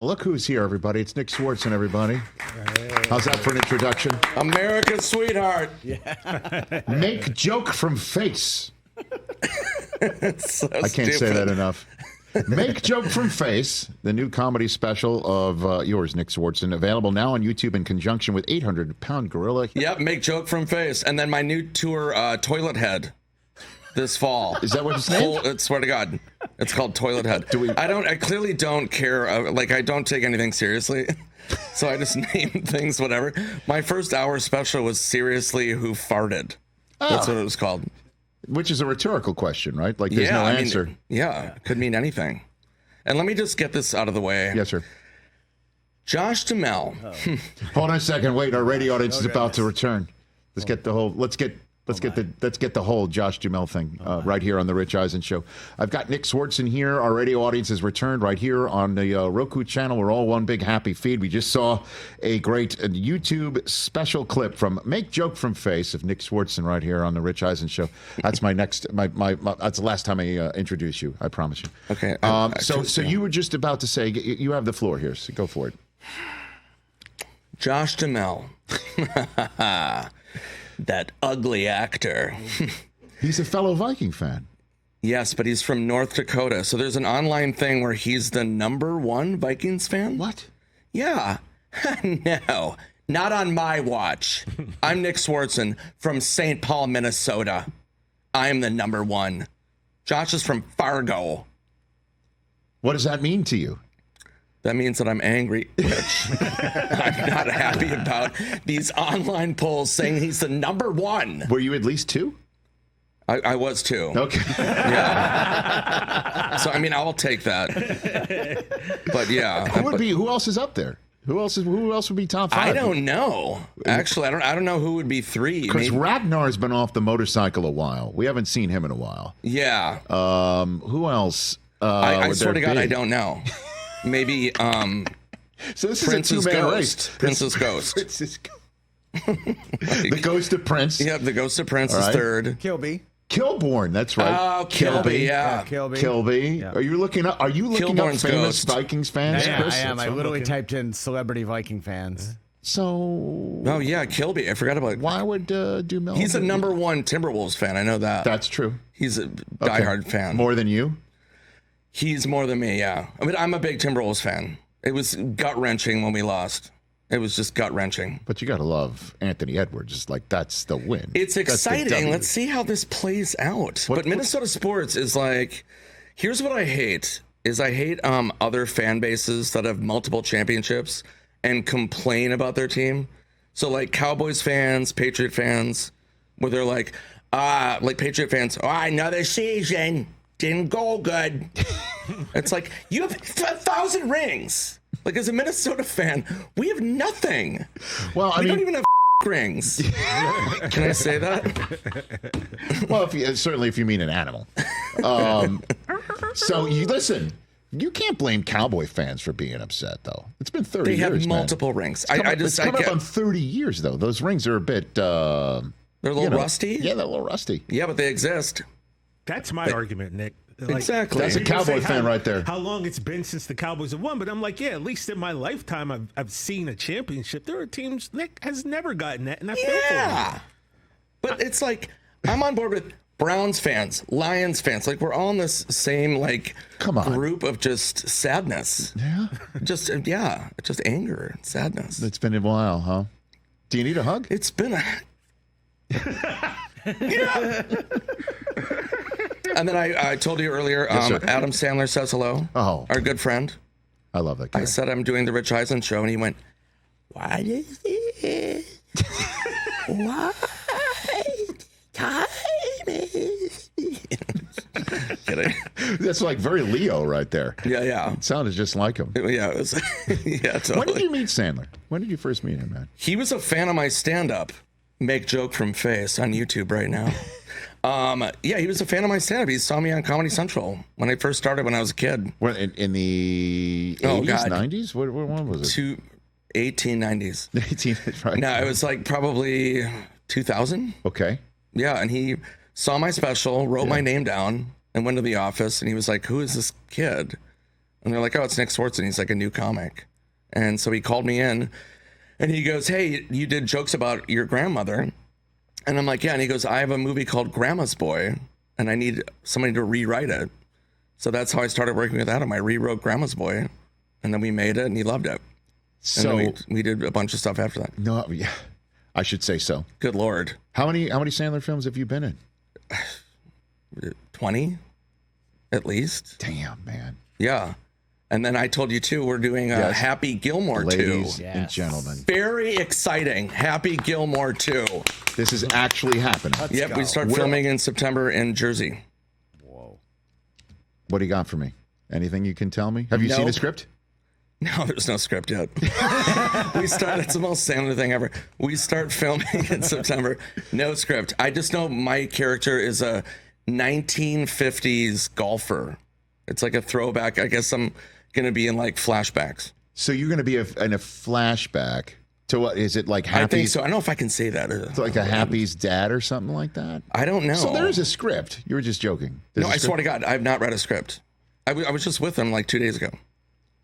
Look who's here, everybody. It's Nick Swardson, everybody. How's that for an introduction? America's sweetheart. Yeah. Make joke from face. So I can't say that enough. Make joke from face, the new comedy special of yours, Nick Swardson, available now on YouTube in conjunction with 800-pound gorilla. Yep, make joke from face. And then my new tour, Toilet Head, this fall. Is that what it's named? Swear to God. It's called Toilet Head. I clearly don't care. I don't take anything seriously. So I just name things, whatever. My first hour special was Seriously Who Farted. That's what it was called. Which is a rhetorical question, right? Like there's no answer. It could mean anything. And let me just get this out of the way. Yes, sir. Josh Duhamel. Hold on a second. Wait, our radio audience is about to return. Let's get the whole Josh Duhamel thing right here on the Rich Eisen Show. I've got Nick Swardson here. Our radio audience has returned right here on the Roku channel. We're all one big happy feed. We just saw a great YouTube special clip from Make Joke from Face of Nick Swardson right here on the Rich Eisen Show. That's my next. That's the last time I introduce you. I promise you. Okay. So you were just about to say you have the floor here. So go for it. Josh Duhamel. That ugly actor. He's a fellow Viking fan. Yes, but he's from North Dakota. So there's an online thing where he's the #1 Vikings fan. What? Yeah. No, not on my watch. I'm Nick Swardson from St. Paul, Minnesota. I'm the #1. Josh is from Fargo. What does that mean to you? That means that I'm angry, Rich. I'm not happy about these online polls saying he's the #1. Were you at least 2? I was 2. Okay. Yeah. So I mean, I'll take that. But yeah. Who else is up there? Who else would be top 5? I don't know. Actually, I don't know who would be 3. Because Ragnar's been off the motorcycle a while. We haven't seen him in a while. Yeah. Who else? I swear to God, I don't know. Maybe so this Prince's is a two-man Ghost. race. Prince's Ghost. The Ghost of Prince. Yeah, the Ghost of Prince is 3rd. Kilborn, that's right. Oh, Kilby, yeah. Kilby. Yeah. Are you looking up famous Ghost. Vikings fans, Yeah, Chris? I am. I literally typed in celebrity Viking fans. So. Oh yeah, Kilby. I forgot about. Why would Duhamel? He's a #1 Timberwolves fan. I know that. That's true. He's a diehard fan. More than you? He's more than me, yeah. I mean, I'm a big Timberwolves fan. It was gut-wrenching when we lost. It was just gut-wrenching. But you got to love Anthony Edwards. Like, that's the win. It's exciting. Let's see how this plays out. But Minnesota sports is like, here's what I hate, I hate other fan bases that have multiple championships and complain about their team. So, like, Cowboys fans, Patriot fans, where they're like Patriot fans, another season. Didn't go good. It's like, you have 1,000 rings. Like, as a Minnesota fan, we have nothing. Well, we don't even have rings. Can I say that? Well, certainly if you mean an animal. So you listen. You can't blame Cowboy fans for being upset, though. It's been 30 years. They have multiple rings. It's coming up on 30 years, though. Those rings are a bit. They're a little rusty. Yeah, they're a little rusty. Yeah, but they exist. That's my argument, Nick. Exactly. That's a Cowboy fan right there. How long it's been since the Cowboys have won, but I'm like, yeah, at least in my lifetime, I've seen a championship. There are teams Nick has never gotten that, and I feel for him. But it's like, I'm on board with Browns fans, Lions fans. Like, we're all in this same group of just sadness. Yeah. Just anger and sadness. It's been a while, huh? Do you need a hug? It's been a. Yeah. And then I told you earlier, Adam Sandler says hello. Oh. Our good friend. I love that guy. I said I'm doing the Rich Eisen Show, and he went, "What is it? What time is it?" Kidding. That's like very Leo right there. Yeah. It sounded just like him. Yeah, it was. Yeah, totally. When did you meet Sandler? When did you first meet him, man? He was a fan of my stand-up, Make Joke from Face, on YouTube right now. Yeah, he was a fan of my stand-up. He saw me on Comedy Central when I first started when I was a kid. What, in the 80s, 90s? What one was it? 1890s. 18, right. No, it was like probably 2000. Okay. Yeah, and he saw my special, wrote my name down, and went to the office, and he was like, "Who is this kid?" And they're like, oh, it's Nick Swardson. He's like a new comic. And so he called me in and he goes, hey, you did jokes about your grandmother. And I'm like, yeah. And he goes, I have a movie called Grandma's Boy and I need somebody to rewrite it. So that's how I started working with Adam. I rewrote Grandma's Boy and then we made it and he loved it. So and then we did a bunch of stuff after that. No, yeah, I should say so. Good Lord. How many Sandler films have you been in? 20 at least. Damn, man. Yeah. And then I told you too, we're doing a Happy Gilmore 2. Ladies and gentlemen. Very exciting. Happy Gilmore 2. This is actually happening. Yep, we start filming in September in Jersey. Whoa. What do you got for me? Anything you can tell me? Have you seen a script? No, there's no script yet. It's the most Sandler thing ever. We start filming in September. No script. I just know my character is a 1950s golfer. It's like a throwback. I guess I'm going to be in like flashbacks. So you're going to be in a flashback to what? Is it like Happy's? I think so. I don't know if I can say that. It's like a Happy's dad or something like that? I don't know. So there is a script. You were just joking. No, I swear to God, I have not read a script. I was just with him like 2 days ago.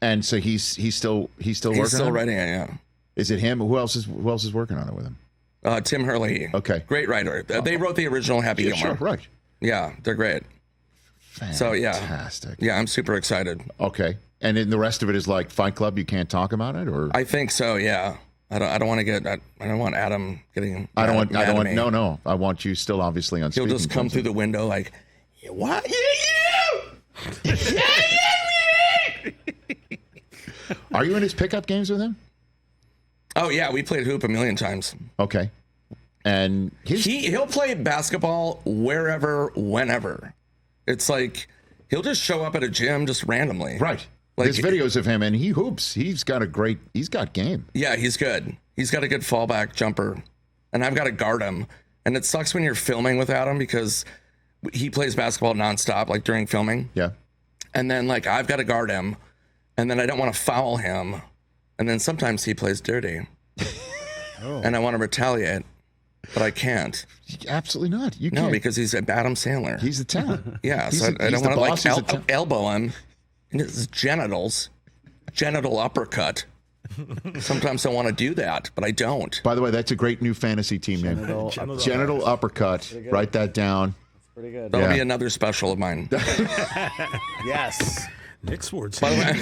And so he's still working. He's still on writing it. Yeah. Is it him? Who else is working on it with him? Tim Hurley. Okay. Great writer. They wrote the original Happy Gilmore. Sure, right. Yeah, they're great. Fantastic. So yeah, I'm super excited. Okay. And then the rest of it is like Fight Club. You can't talk about it, or I think so. Yeah. I don't want to get. I don't want Adam getting. I don't want. No. I want you still obviously on. He'll just come through the window like, what? Yeah. Are you in his pickup games with him? Oh yeah, we played hoop a million times. Okay. And he'll play basketball wherever, whenever. It's like he'll just show up at a gym just randomly. Right. Like, there's videos of him and he hoops. He's got game. Yeah, he's good. He's got a good fallback jumper. And I've got to guard him. And it sucks when you're filming with Adam because he plays basketball nonstop, like during filming. Yeah. And then like I've got to guard him. And then I don't want to foul him. And then sometimes he plays dirty. And I want to retaliate. But I can't. Absolutely not. You can't. No, because he's Adam Sandler. He's the talent. Yeah, so I don't want to like elbow him in his genitals. Genital uppercut. Sometimes I want to do that, but I don't. By the way, that's a great new fantasy team name. Genital uppercut. Write that down. That's pretty good. That'll be another special of mine. Yes. Nick Swardson. By the way,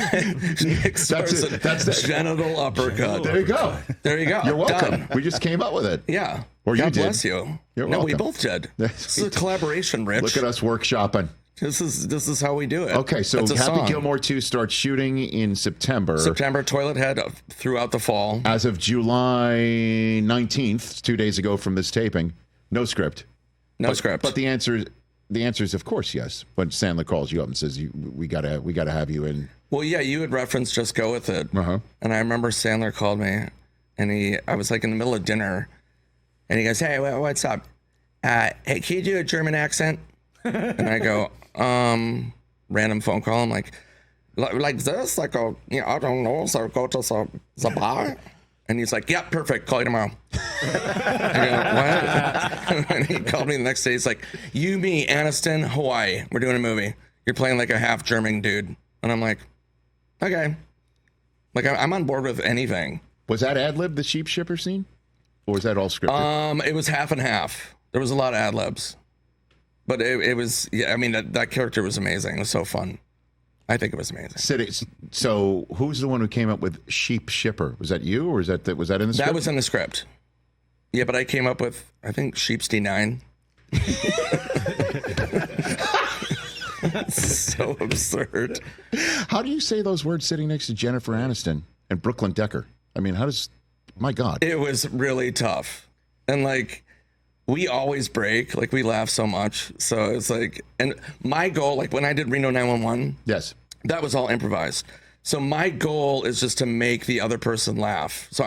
Nick Swardson. That's the genital uppercut. There you go. There you go. You're welcome. Done. We just came up with it. Yeah. Or God you did. bless you. You're no, welcome. we both did. This is a collaboration, Rich. Look at us workshopping. This is how we do it. Okay, so Happy song. Gilmore 2 starts shooting in September. Toilet Head throughout the fall. As of July 19th, 2 days ago from this taping, no script. No script. But the answer is of course yes. When Sandler calls you up and says we gotta have you in. Well, yeah, you had referenced Just Go With It. Uh-huh. And I remember Sandler called me, and I was like in the middle of dinner, and he goes, "Hey, what's up? Hey, can you do a German accent?" And I go, random phone call. I'm like this, like I don't know, so go to the bar. And he's like, "Yeah, perfect. Call you tomorrow." I go, "What?" And he called me the next day. He's like, "You, me, Aniston, Hawaii. We're doing a movie. You're playing like a half German dude." And I'm like, "Okay." Like I'm on board with anything. Was that ad lib the sheep shipper scene, or was that all scripted? It was half and half. There was a lot of ad libs, but it was. Yeah, I mean that character was amazing. It was so fun. I think it was amazing. So who's the one who came up with sheep shipper? Was that you, or was that in the script? That was in the script. Yeah, but I came up with, I think, Sheepsty 9. So absurd. How do you say those words sitting next to Jennifer Aniston and Brooklyn Decker? I mean, my God. It was really tough. And like, we always break, like we laugh so much. So it's like, and my goal, like when I did Reno 911, yes, that was all improvised. So my goal is just to make the other person laugh. So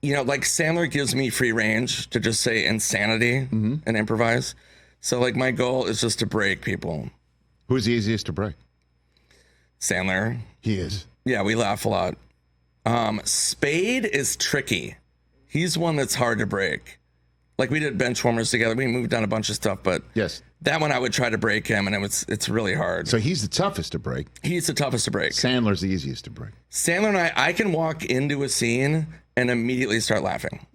like Sandler gives me free range to just say insanity and improvise. So like my goal is just to break people. Who's the easiest to break? Sandler. He is. Yeah, we laugh a lot. Spade is tricky. He's one that's hard to break. Like we did bench warmers together. We moved on a bunch of stuff, but Yes. that one I would try to break him, and it's really hard. So he's the toughest to break. He's the toughest to break. Sandler's the easiest to break. Sandler and I can walk into a scene and immediately start laughing.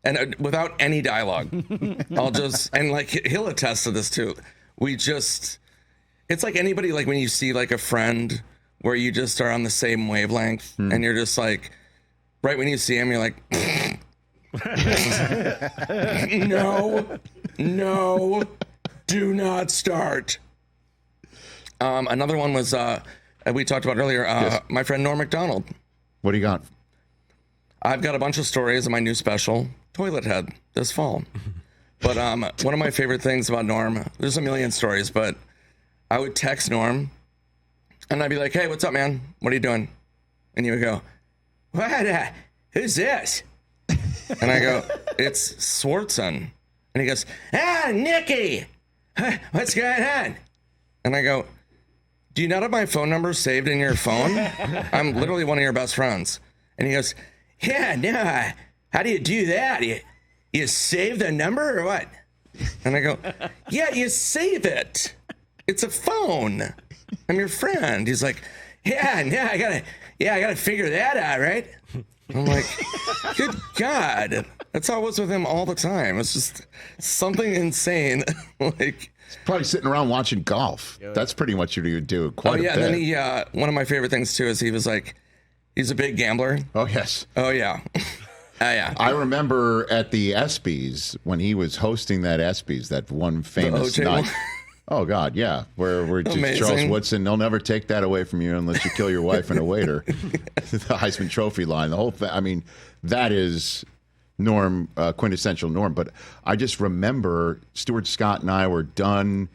And without any dialogue. I'll just, and like he'll attest to this too. It's like anybody, like when you see like a friend where you just are on the same wavelength and you're just like, right when you see him, you're like, no, do not start. Another one was, we talked about earlier, Yes. my friend Norm Macdonald. What do you got? I've got a bunch of stories in my new special, Toilet Head, this fall. But one of my favorite things about Norm, there's a million stories, but I would text Norm and I'd be like, hey, what's up, man? What are you doing? And he would go, what? Who's this? And I go, it's Swardson. And he goes, Nicky, what's going on? And I go, do you not have my phone number saved in your phone? I'm literally one of your best friends. And he goes, yeah, no, how do you do that? You save the number or what? And I go, yeah, you save it. It's a phone. I'm your friend. He's like, yeah, no, I gotta figure that out, right? I'm like, good God. That's how it was with him all the time. It's just something insane. Like, Probably sitting around watching golf. That's pretty much what you would do. Quite a bit. and then he, one of my favorite things too is he was like, he's a big gambler. Oh, yes. Oh, yeah. Yeah. I remember at the ESPYs when he was hosting that ESPYs, that one famous OJ night. one? Oh God, yeah, where just Amazing. Charles Woodson, they'll never take that away from you unless you kill your wife and a waiter. The Heisman Trophy line, the whole thing. I mean, that is Norm, quintessential Norm. But I just remember Stuart Scott and I were done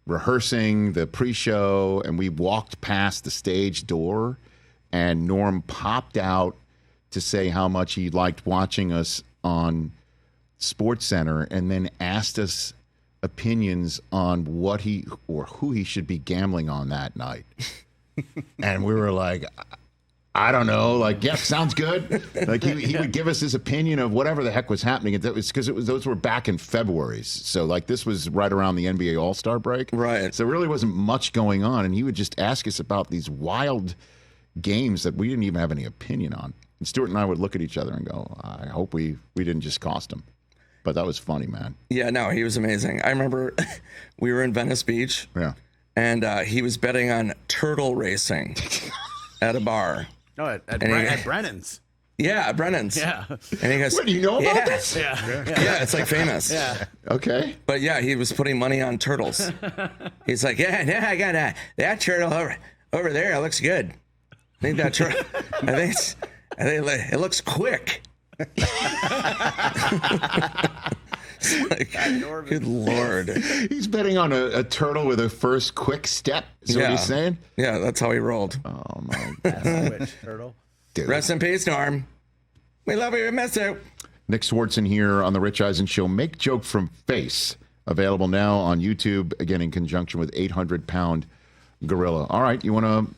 rehearsing the pre-show, and we walked past the stage door, and Norm popped out to say how much he liked watching us on SportsCenter, and then asked us opinions on what he or who he should be gambling on that night. And we were like, I don't know, like, yeah, sounds good. Like he would give us his opinion of whatever the heck was happening. And that was because those were back in February. So like this was right around the NBA All-Star break. Right. So there really wasn't much going on. And he would just ask us about these wild games that we didn't even have any opinion on. And Stuart and I would look at each other and go, I hope we didn't just cost him. But that was funny, man. Yeah, no, he was amazing. I remember we were in Venice Beach. Yeah. And he was betting on turtle racing at a bar. No, at Brennan's. Yeah, at Brennan's. Yeah. And he goes, What, do you know about yeah. this? Yeah, it's like famous. Yeah. Okay. But yeah, he was putting money on turtles. He's like, yeah, I got that turtle over there. It looks good. I think that turtle, I think it looks quick. Like, good Lord. He's betting on a turtle with a first quick step. Is what he's saying? Yeah, that's how he rolled. Oh, my God. Which turtle? Dude. Rest in peace, Norm. We love you. We miss you. Nick Swardson here on the Rich Eisen Show. Make Joke from Face. Available now on YouTube, again, in conjunction with 800-Pound Gorilla. All right, you want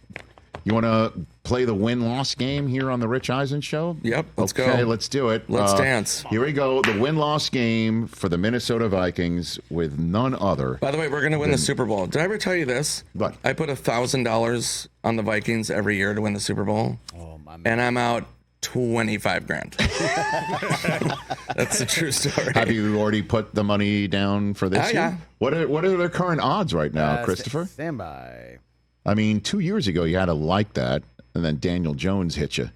to play the win-loss game here on the Rich Eisen Show? Yep, let's go. Okay, let's do it. Let's dance. Here we go. The win-loss game for the Minnesota Vikings with none other. By the way, we're going to win the Super Bowl. Did I ever tell you this? What? I put $1,000 on the Vikings every year to win the Super Bowl. Oh, my man. And I'm out $25,000. That's the true story. Have you already put the money down for this Oh, year? yeah. What are their current odds right now, Christopher? Stand by. I mean, 2 years ago you had to like that, and then Daniel Jones hit you.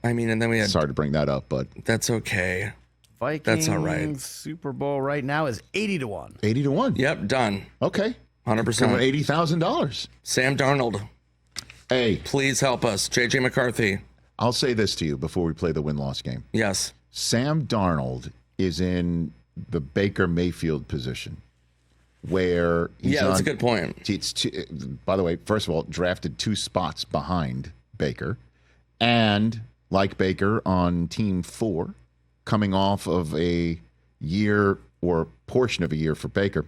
I mean, and then we had. Sorry to bring that up, but That's okay. Vikings That's all right. Super Bowl right now is 80-1. 80-1. Yep, done. Okay. 100%. $80,000. Sam Darnold, Hey, please help us. JJ McCarthy. I'll say this to you before we play the win-loss game. Yes. Sam Darnold is in the Baker Mayfield position, where he's Yeah, that's a good point. By the way, first of all, drafted 2 spots behind Baker, and like Baker on Team 4, coming off of a year or portion of a year for Baker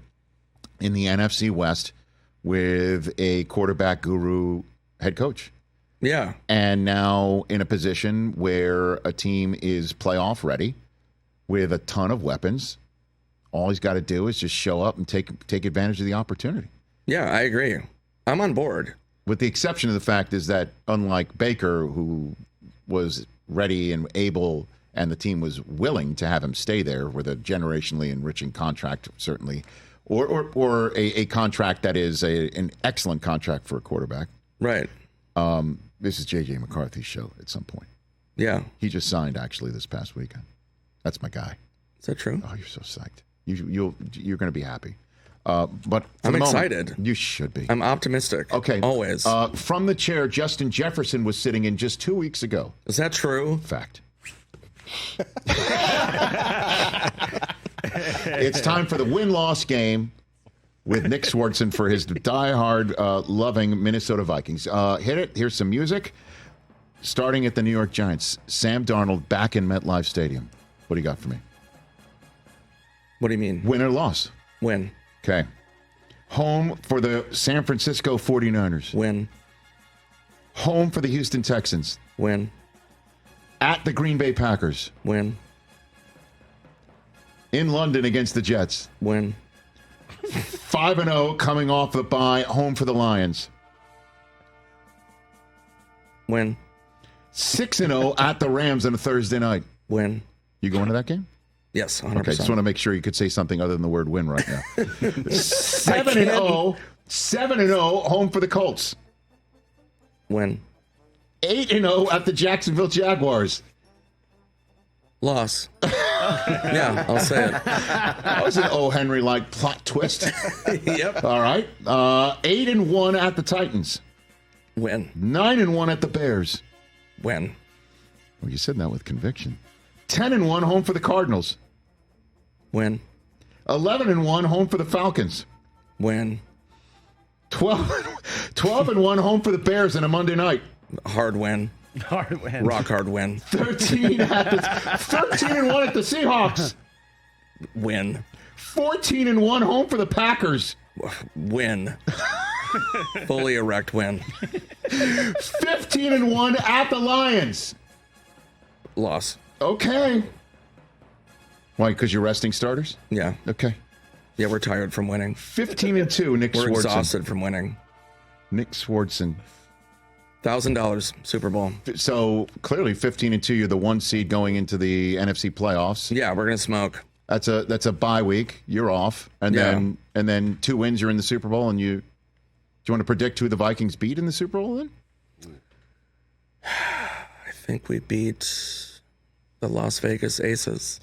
in the NFC West with a quarterback guru head coach. Yeah. And now in a position where a team is playoff ready with a ton of weapons All he's got to do is just show up and take advantage of the opportunity. Yeah, I agree. I'm on board. With the exception of the fact is that unlike Baker, who was ready and able, and the team was willing to have him stay there with a generationally enriching contract, certainly, or a contract that is an excellent contract for a quarterback. Right. This is J.J. McCarthy's show at some point. Yeah. He just signed, actually, this past weekend. That's my guy. Is that true? Oh, you're so psyched. You're going to be happy. But I'm excited. You should be. I'm optimistic. Okay. Always. From the chair Justin Jefferson was sitting in just 2 weeks ago. Is that true? Fact. It's time for the win-loss game with Nick Swardson for his diehard loving Minnesota Vikings. Hit it. Here's some music. Starting at the New York Giants. Sam Darnold back in MetLife Stadium. What do you got for me? What do you mean? Win or loss? Win. Okay. Home for the San Francisco 49ers. Win. Home for the Houston Texans. Win. At the Green Bay Packers. Win. In London against the Jets. Win. 5-0 coming off the bye. Home for the Lions. Win. 6-0 at the Rams on a Thursday night. Win. You going to that game? Yes, 100%. Okay, just want to make sure you could say something other than the word win right now. 7-0. 7-0 home for the Colts. Win. 8-0 at the Jacksonville Jaguars. Loss. Yeah, I'll say it. That was an O. Henry-like plot twist. Yep. All right. 8-1 at the Titans. Win. 9-1 at the Bears. Win. Well, you said that with conviction. 10-1 home for the Cardinals. Win. 11-1 home for the Falcons. Win. 12-1 home for the Bears on a Monday night. Hard win. Hard win. Rock hard win. 13-1 at the Seahawks. Win. 14-1 home for the Packers. Win. Fully erect win. 15-1 at the Lions. Loss. Okay. Why? Because you're resting starters? Yeah. Okay. Yeah, we're tired from winning. 15-2, Nick We're Swardson. exhausted from winning. Nick Swardson. $1,000 Super Bowl. So clearly 15-2, you're the 1 seed going into the NFC playoffs. Yeah, we're gonna smoke. That's a bye week. You're off, and then 2 wins. You're in the Super Bowl, and do you want to predict who the Vikings beat in the Super Bowl then? I think we beat the Las Vegas Aces.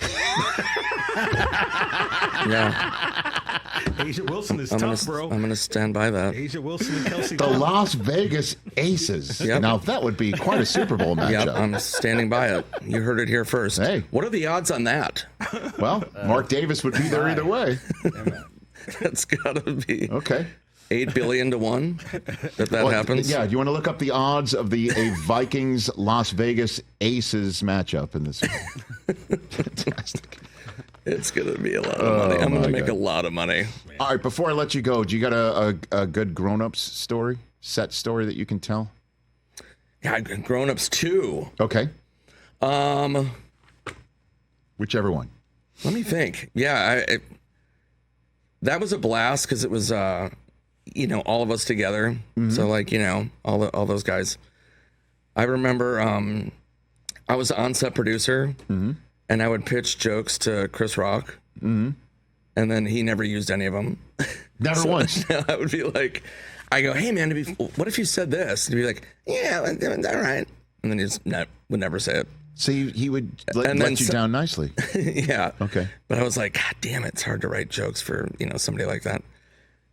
Yeah. Asia Wilson is tough, bro. I'm gonna stand by that. Asia Wilson and Kelsey. The Las Vegas Aces. Yep. Now that would be quite a Super Bowl matchup. Yep, I'm standing by it. You heard it here first. Hey. What are the odds on that? Well, Mark Davis would be there either way. That's gotta be Okay. 8 billion to 1 if that happens. Yeah, do you want to look up the odds of a Vikings Las Vegas Aces matchup in this? Fantastic. It's gonna be a lot of money. I'm gonna make a lot of money. All right, before I let you go, do you got a good grown-ups set story that you can tell? Yeah, grown-ups too. Okay. Whichever one. Let me think. Yeah, that was a blast because it was, all of us together. Mm-hmm. So like, all those guys. I remember I was an on-set producer, mm-hmm. and I would pitch jokes to Chris Rock, mm-hmm. and then he never used any of them. Never once. I would be like, I go, hey man, what if you said this? And he'd be like, yeah, all right. And then he just would never say it. So he would let you down nicely. Yeah. Okay. But I was like, God damn it, it's hard to write jokes for, somebody like that.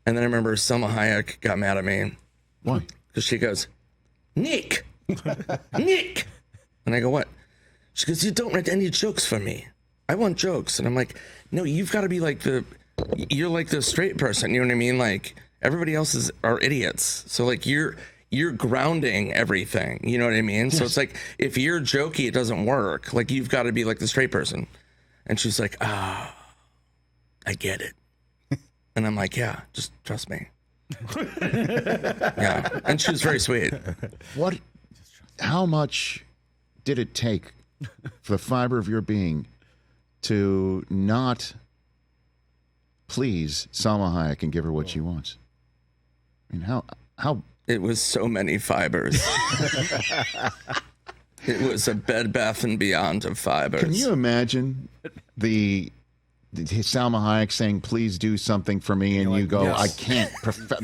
And then I remember Selma Hayek got mad at me. Why? Because she goes, Nick. Nick. And I go, what? She goes, you don't write any jokes for me. I want jokes. And I'm like, no, you've got to be like you're like the straight person. You know what I mean? Like everybody else are idiots. So like you're grounding everything. You know what I mean? Yes. So it's like, if you're jokey, it doesn't work. Like you've got to be like the straight person. And she's like, I get it. And I'm like, yeah, just trust me. Yeah. And she was very sweet. How much did it take for the fiber of your being to not please Selma Hayek and give her what she wants. I mean, how? It was so many fibers. It was a Bed Bath & Beyond of fibers. Can you imagine the Selma Hayek saying, please do something for me, and you go, yes. I can't,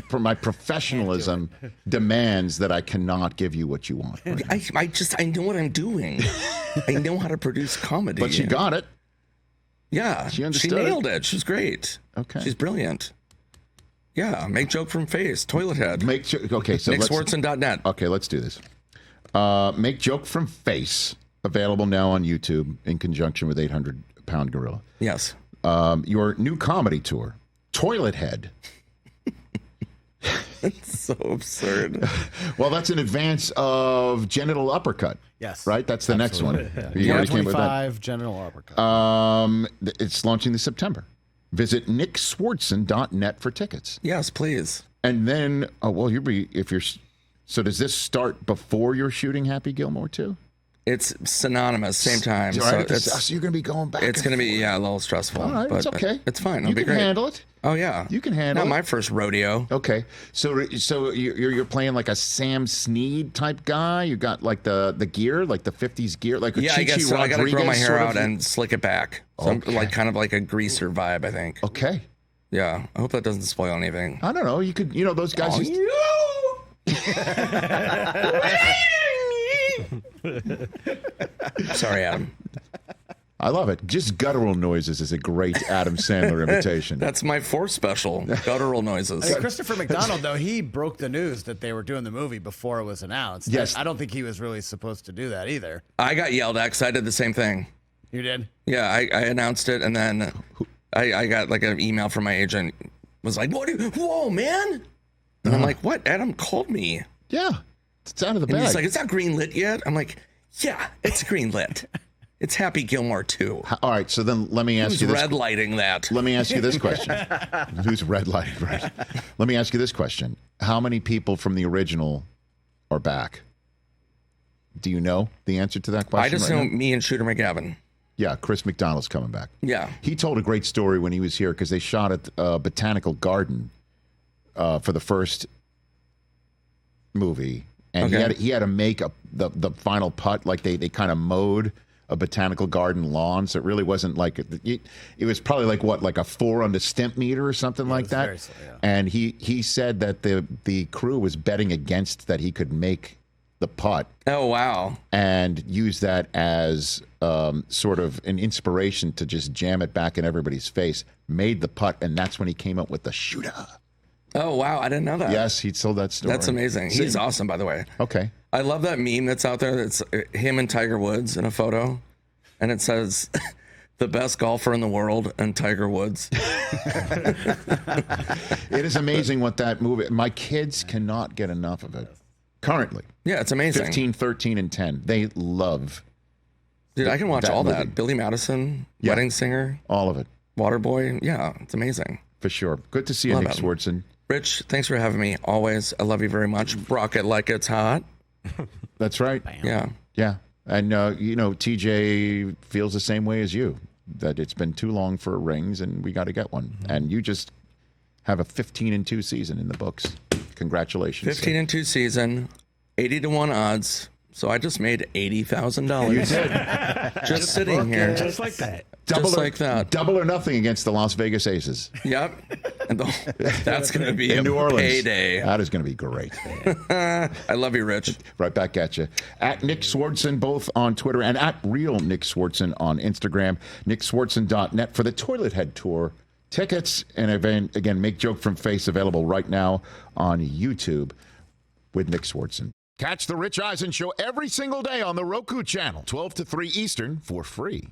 for my professionalism demands that I cannot give you what you want. I know what I'm doing. I know how to produce comedy. But she got it. Yeah. She understood She nailed it. She's great. Okay. She's brilliant. Yeah. Make joke from face. Toilet head. Okay, so NickSwardson.net. Okay, let's do this. Make joke from face. Available now on YouTube in conjunction with 800-Pound Gorilla. Yes. Your new comedy tour, Toilet Head. It's so absurd. Well, that's in advance of Genital Uppercut. Yes. Right? That's the next one. You already came up with that. 25 General Uppercut. It's launching this September. Visit nickswardson.net for tickets. Yes, please. And then, so does this start before you're shooting Happy Gilmore too? It's synonymous, same time. Right, So you're going to be going back. it's going to be a little stressful. All right, but it's okay. It's fine. You It'll be can great. handle it. Oh yeah, You can handle Not it. my first rodeo. Okay, so you're playing like a Sam Snead type guy. You got like the gear, like the '50s gear, like a Yeah, I Chi-Chi guess so. I got to grow my Rodriguez hair sort out of- and slick it back. So I'm like kind of like a greaser vibe, I think. Okay, Yeah, I hope that doesn't spoil anything. I don't know. You could, those guys. Sorry, Adam. I love it. Just guttural noises is a great Adam Sandler imitation. That's my fourth special. Guttural noises. I mean, Christopher McDonald, though, he broke the news that they were doing the movie before it was announced. Yes. I don't think he was really supposed to do that either. I got yelled at because I did the same thing. You did? Yeah, I announced it, and then I got like an email from my agent. Was like, whoa, man. And I'm like, what? Adam called me. Yeah, it's out of the And bag. he's like, it's not green lit yet. I'm like, yeah, it's green lit. It's Happy Gilmore 2. All right, so then let me ask Who's you this. red lighting that? Let me ask you this question. Who's red lighting? Right. Let me ask you this question. How many people from the original are back? Do you know the answer to that question? I just right know now? me and Shooter McGavin. Yeah, Chris McDonald's coming back. Yeah. He told a great story when he was here because they shot at Botanical Garden for the first movie, and Okay. he had to make the final putt. Like they kind of mowed a botanical garden lawn, so it really wasn't like it was probably like a 4 on the stimp meter or something like that. very slow, yeah. And he said that the crew was betting against that he could make the putt Oh, wow. and use that as sort of an inspiration to just jam it back in everybody's face. Made the putt, and that's when he came up with the shooter. Oh, wow. I didn't know that. Yes, he told that story. That's amazing. He's awesome, by the way. Okay. I love that meme that's out there. That's him and Tiger Woods in a photo. And it says, the best golfer in the world and Tiger Woods. It is amazing what that movie, my kids cannot get enough of it. Currently, Yeah, it's amazing. 15, 13, and 10. They love Dude, I can watch that all movie. that. Billy Madison, Yeah. Wedding Singer, all of it, Waterboy. Yeah, it's amazing. for sure. Good to see you, Love Nick it. Swardson. Rich, thanks for having me. Always. I love you very much. Rock it like it's hot. That's right. Yeah. Yeah. And, TJ feels the same way as you, that it's been too long for rings and we got to get one. And you just have a 15-2 season in the books. Congratulations. 15-2 season, 80-1 odds. So I just made $80,000. You did. Just sitting here. Just like that. Just like that. Double or nothing against the Las Vegas Aces Yep. And that's going to be in a New Orleans. payday. That is going to be great. I love you, Rich. Right back at you. At Nick Swardson, both on Twitter, and at Real Nick Swardson on Instagram. NickSwardson.net for the Toilet Head Tour. Tickets and event, again, Make Joke from Face available right now on YouTube with Nick Swardson. Catch the Rich Eisen Show every single day on the Roku channel, 12 to 3 Eastern, for free.